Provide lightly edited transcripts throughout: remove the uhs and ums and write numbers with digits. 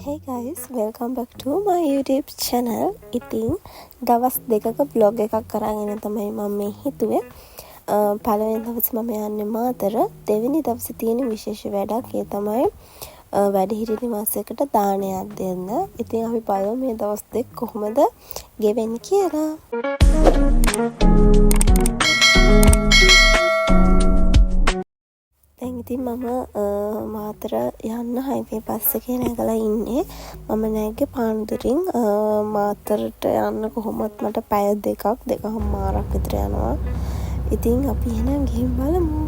Hey guys, welcome back to my YouTube channel. ඉතින් දවස් දෙකක vlog එකක් කරගෙන තමයි මම මේ හිතුවේ. පළවෙනි දවසේ මම යන්නේ මාතර. දෙවෙනි දවසේ තියෙන විශේෂ වැඩක් ඒ තමයි වැඩිහිටි නිවාසයකට දානයක් දෙන්න. ඉතින් අපි බලමු මේ දවස් දෙක කොහොමද ගෙවෙන්නේ කියලා. දැන් ඉතින් මම මාතර යන්න හයිවේ බස් එකේ නැගලා ඉන්නේ. මම නැග්ගේ පාන්දුරින් මාතරට යන්න කොහොමත් මට පැය දෙකමාරක් විතර යනවා. ඉතින් අපි එහෙනම් ගිහින් බලමු.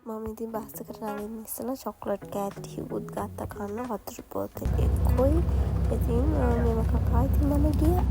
මම ඉතින් බස් එකට නැගින්න ඉස්සෙල්ලා චොක්ලට් කෑටි හිවුත් ගත්ත කන්න වතුර බෝතල් එකයි. ඉතින් මේව කකා ඉතින් මම ගියා.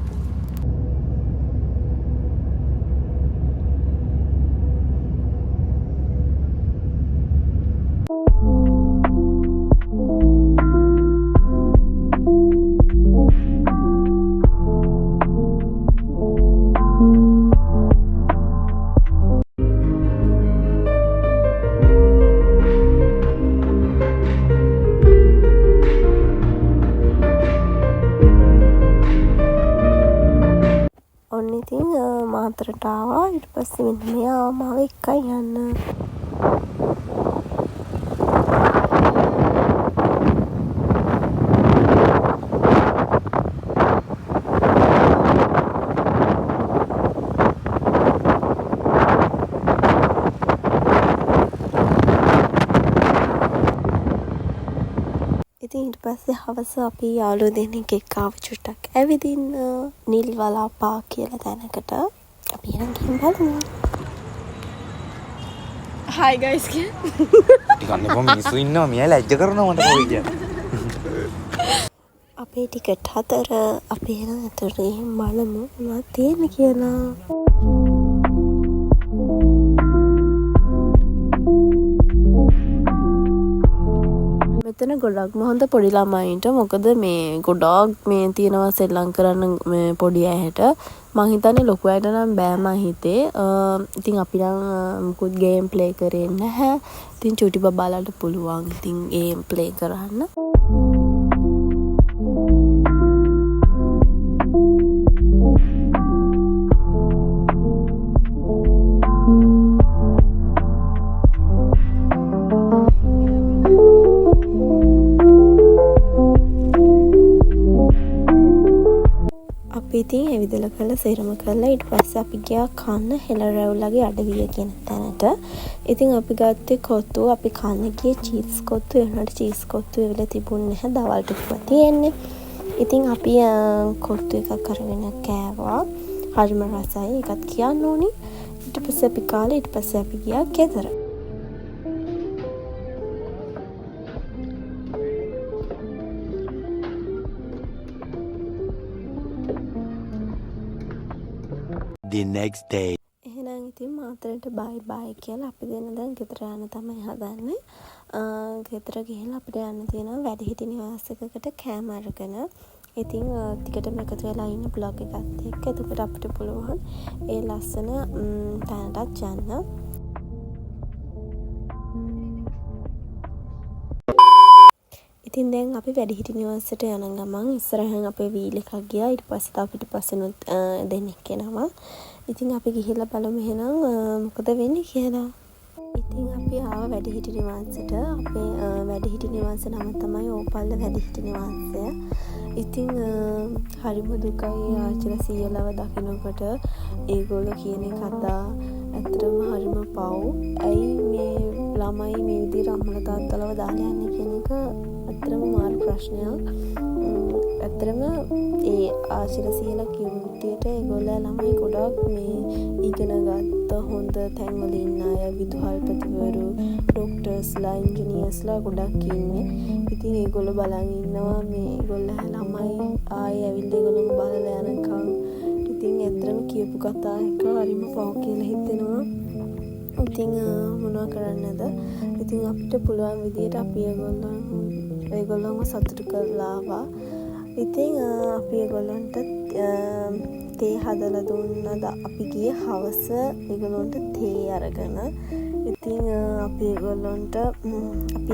ඉතින් මාතරට ආවා. ඊට පස්සේ මෙන්න මෙයා මාව එක්කයි යන්න. ඉතින් ඊට පස්සේ හවස අපි යාළුවෝ දෙන්නෙක් එක්ක ආව චුට්ටක් ඇවිදින්න නිල්වලා පාක් කියලා තැනකට. අපි එහෙනම් ගිහින් බලමු. Hi guys කිය. ටිකක් නෙමෙයි මිනිස්සු ඉන්නවා මෙයා ලැජ්ජ කරනවා මට කොයි කියන්නේ. අපේ ටිකට් 4 අපි එහෙනම් අතට ගිහින් බලමු මොනවද තියෙන්නේ කියලා. මෙතන ගොඩක්ම හොඳ පොඩි ළමයින්ට. මොකද මේ ගොඩක් මේ තියෙනවා සෙල්ලම් කරන්න මේ පොඩි ඇහැට. මං හිතන්නේ ලොකු අයට නම් බෑ මං හිතේ. ඉතින් අපි නම් මුකුත් ගේම් ප්ලේ කරේ නැහැ. ඉතින් චුටි බබාලාට පුළුවන් ඉතින් ගේම් ප්ලේ කරන්න. අපි ඉතින් ඇවිදලා කරලා සේරම කරලා ඊට පස්සේ අපි ගියා කන්න හෙළරැවුලගේ අඩවිය කියන තැනට. ඉතින් අපි ගත්තේ කොත්තු. අපි කන්න ගියේ චීස් කොත්තු. ඒ වුණාට චීස් කොත්තු එවිල තිබුණේ නැහැ. දවල්ට කිව්වා තියෙන්නේ. ඉතින් අපි කොත්තු එකක් අරගෙන කෑවා. හරිම රසයි. ඒකත් කියන්න ඕනි. ඊට පස්සේ අපි කාලා ඊට පස්සේ අපි ගියා ගෙදර. The next day. එහෙනම් ඉතින් මාතරට බයි බයි කියලා අපි දෙන්න දැන් ගෙදර යන්න තමයි හදන්නේ. ගෙදර ගිහිල්ලා අපිට යන්න තියෙනවා වැඩිහිටි නිවාසයකට කෑම අරගෙන. ඉතින් ටිකටම එකතු වෙලා ඉන්න බ්ලොග් එකත් එක්ක එතකොට අපිට පුළුවන් ඒ ලස්සන තැනටත් යන්න. ඉතින් දැන් අපි වැඩිහිටි නිවාසයට යන ගමන් ඉස්සරහින් අපේ වීල් එකක් ගියා. ඊට පස්සේ තව පිටිපස්සෙනුත් දෙන්නෙක් එනවා. ඉතින් අපි ගිහිල්ලා බලමු එහෙනම් මොකද වෙන්නේ කියලා. ඉතින් අපි ආව වැඩිහිටි නිවාසයට. අපේ වැඩිහිටි නිවාස නම තමයි ඕපල්ල වැඩිහිටි නිවාසය. ඉතින් හරිම දුකයි ආච්චිලා සීයලව දකින්නකොට ඒගොල්ලෝ කියන කතා ඇත්තටම හරිම පව්. ඇයි මේ ළමයි මේ විදිහට අම්මලා තාත්තලව දාලා යන්නේ කියන එක ඇත්තටම මාර ප්‍රශ්නයක්. ඇත්තටම ඒ ආශිර්වාද සීයලා කියපු විදියට ඒගොල්ලෝ ළමයි ගොඩක් මේ ඉගෙන ගත්ත හොඳ තැන්වල ඉන්න අය විදුහල්පතිවරු, ඩොක්ටර්ස්ලා, ඉංජිනේර්ස්ලා ගොඩක් ඉන්නේ. ඉතින් ඒගොල්ලෝ බලන් ඉන්නවා මේ ඒගොල්ලෝ ළමයි ආයෙ ඇවිල්ලා ඒගොල්ලෝම බලලා යනකම්. ඉතින් ඇත්තටම කියපු කතා එක හරිම පව් කියලා හිතෙනවා. ඉතින් මොනවා කරන්නද? ඉතින් අපිට පුළුවන් විදියට අපි ඒගොල්ලන්ව සතුටු කරලා ආවා. ඉතින් අපි ඒගොල්ලන්ට තේ හදලා දුන්නද අපි ගියේ හවස ඒගොල්ලන්ට තේ අරගෙන. ඉතින් ඉතින් අපි ඒගොල්ලොන්ට අපි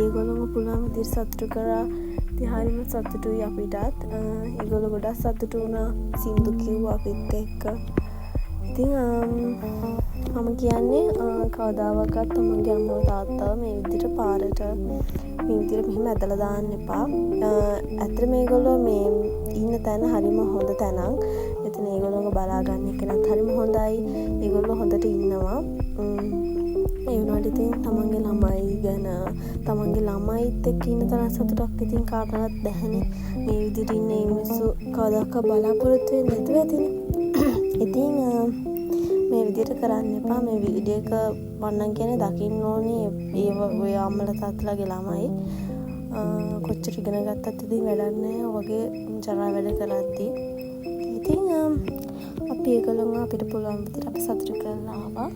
ඒගොල්ලොන්ව පුළුවන් විදිහට සතුටු කරා. ඉතින් හරිම සතුටුයි අපිටත්. ඒගොල්ලෝ ගොඩක් සතුටු වුණා. සින්දු කිව්වා අපිත් එක්ක. ඉතින් මම කියන්නේ කවදාවත් තමන්ගේ අම්මව තාත්තව මේ විදිහට පාරට මේ විදිහට මෙහෙම ඇදලා දාන්න එපා. ඇත්තට මේගොල්ලෝ මේ ඉන්න තැන හරිම හොඳ තැනක්. එතන ඒගොල්ලෝව බලා ගන්න එකනත් හරිම හොඳයි. ඒගොල්ලෝ හොඳට ඉන්නවා. ඒ වුණාට ඉතින් තමන්ගේ ළමයි ගැන තමන්ගේ ළමයිත් එක්ක ඉන්න තරම් සතුටක් ඉතින් කාටවත් දැහැනේ. මේ විදිහට ඉන්න මිනිස්සු කවදාක බලාපොරොත්තු වෙන්නේ නැතුව ඇතිනේ. ඉතින් මේ විදිහට කරන්න එපා. මේ වීඩියෝ එක වන්නම් කියන්නේ දකින්න ඕනේ ඔය අම්මලා තාත්තලාගේ ළමයි. කොච්චර ඉගෙන ගත්තත් ඉතින් වැඩක් නැහැ. ඔයගේ ජරා වැඩ කරද්දී. ඉතින් අපි ඒගොල්ලෝ අපිට පුළුවන් විදිහට අපි සතුටු කරලා ආවා.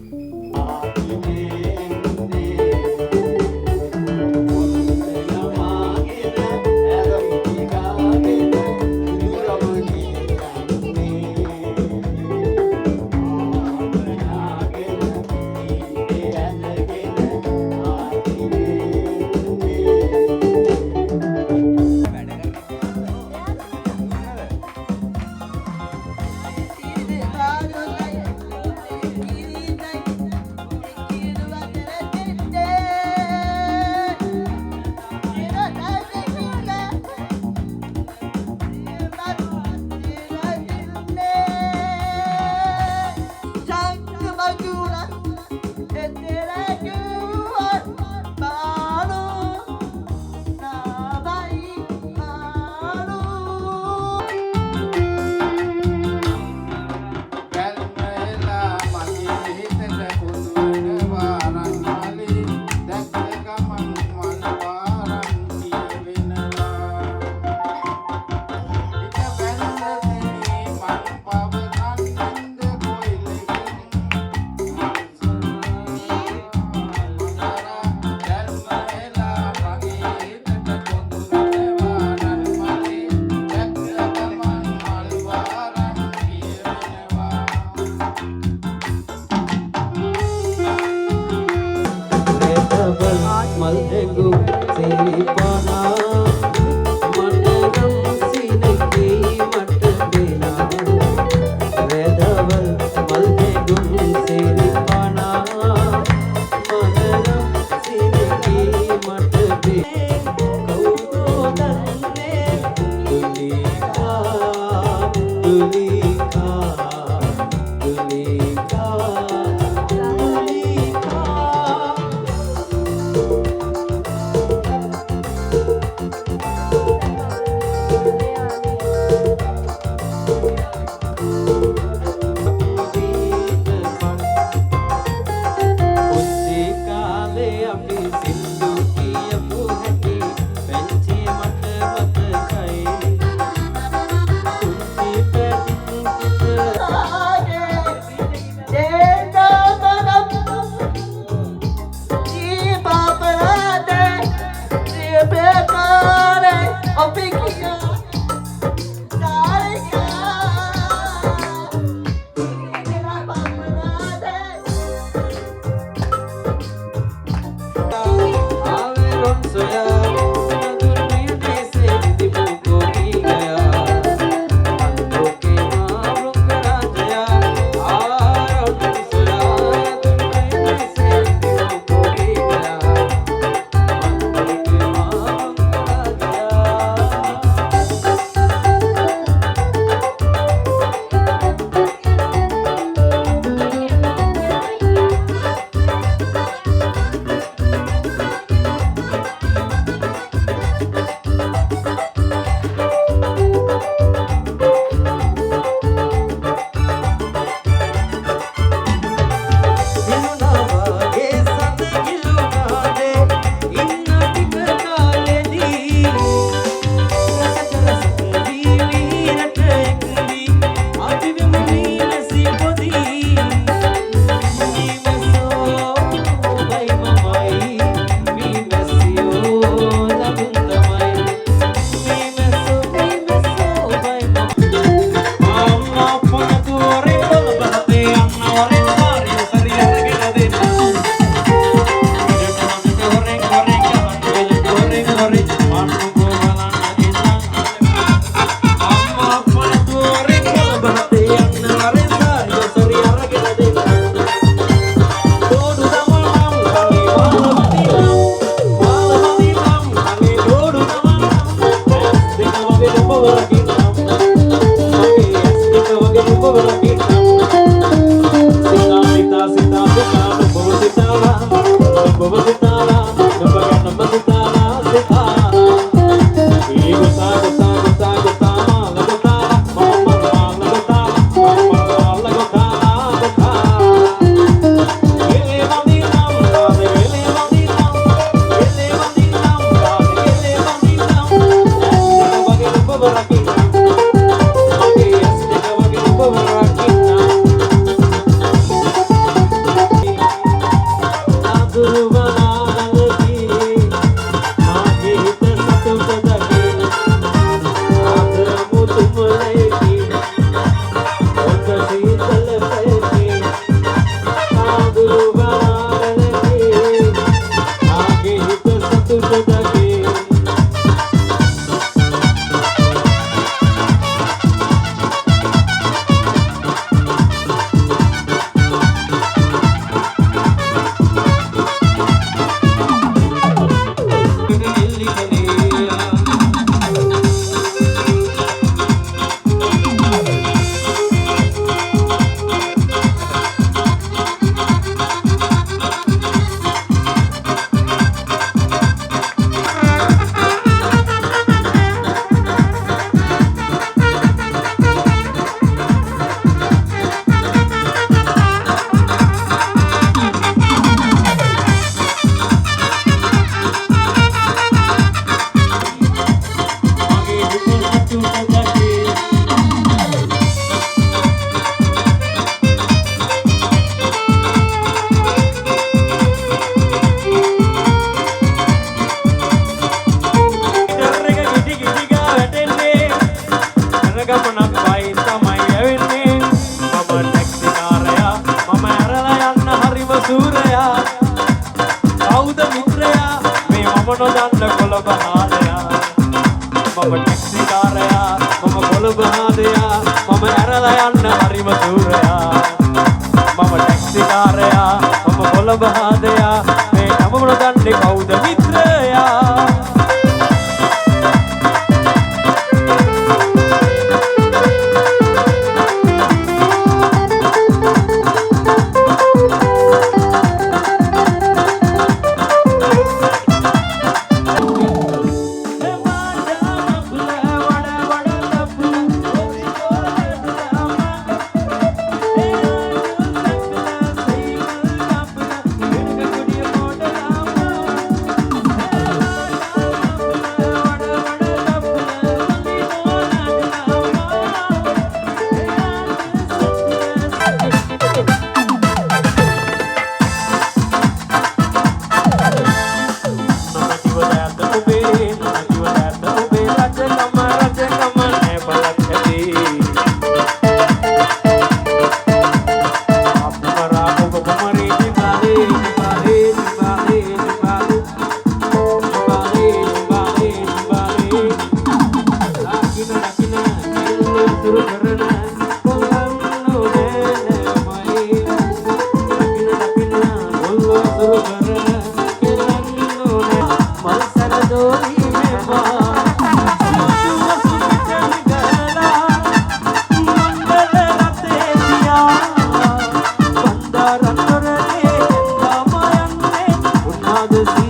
the